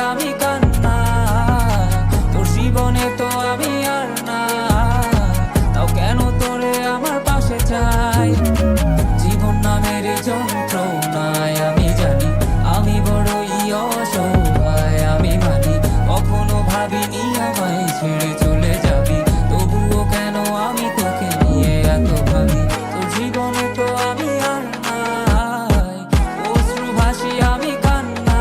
আমি কান্না, তোর জীবনে তো আমি আর না, তাও কেন তোরে আমার পাশে চাই। জীবন নামের যন্ত্রণায় আমি জানি আমি বড়ই অসহায়, আমি মানি কখনো ভাবিনি আমায় ছেড়ে চলে যাবি, তবুও কেন আমি তোকে নিয়ে এত ভাবি। তোর জীবনে তো আমি আর নাই, অশ্রু ভাসি আমি কান্না,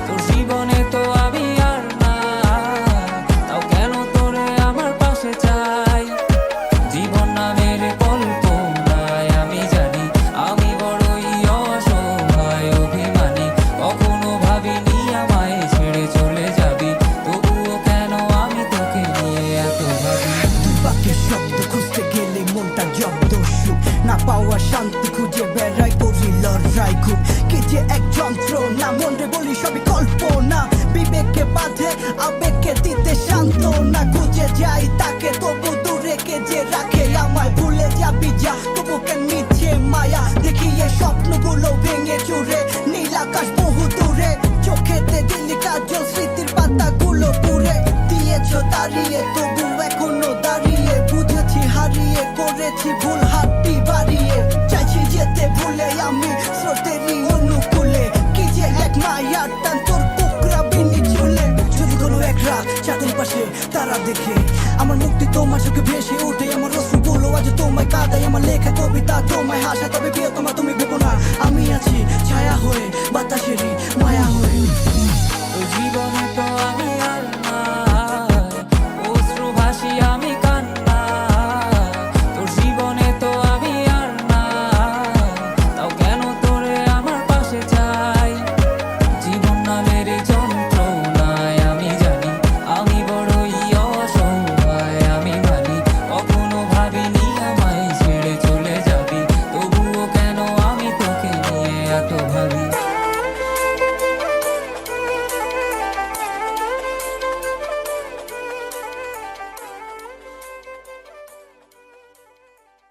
তোর জীবনে তো আমি আর নাই, তাও কেন তোরে আমার পাশে চাই। জীবন নামের কল্পনায় আমি জানি আমি বড়ই অসহায়, অভিমানী কখনো ভাবিনি আমায় ছেড়ে চলে যাবি, তবুও কেন আমি তোকে নিয়ে এত ভাবি। বাক্যের শব্দ খুঁজতে গেলে মনটা জব্দ, সুখ না পাওয়া শান্তি খুঁজে বেড়াই, করি লড়াই খুব কি যে এক যন্ত্র না, মনরে বলি সবই কল্পনা, বিবেককে বাঁধে আবেগকে দিতে শান্ত না, খুঁজে যাই তাকে তবু দূরে কে যে রাখে আমায়, ভুলে যাবি যা তবু কেন মিছে মায়া, দেখি এই স্বপ্নগুলো ভেঙে চুরে, নীল আকাশ বহু দূরে, চোখেতে দিলি কাজল স্মৃতির পাতাগুলো পুরে দিয়েছো দাঁড়িয়ে, তবু এখনো দাঁড়িয়ে, বুঝেছি হারিয়ে করেছি ভুল, হাতটি বাড়িয়ে চাইছি যেতে ভুলে আমি স্রোতেরই অনুকূলে, কি যে এক মায়ার টান তোর কুকরা বিনি চলে। যদি কোনো এক রাত চাঁদের পাশে তারা দেখে আমার মুক্তি তোমার চোখে ভেসে ওঠে, আমার অশ্রুগুলো আজ তোমায় কাঁদায়, আমার লেখা কবিতা তোমায় হাসা, তবে প্রিয় তোমার তুমি ভেবো না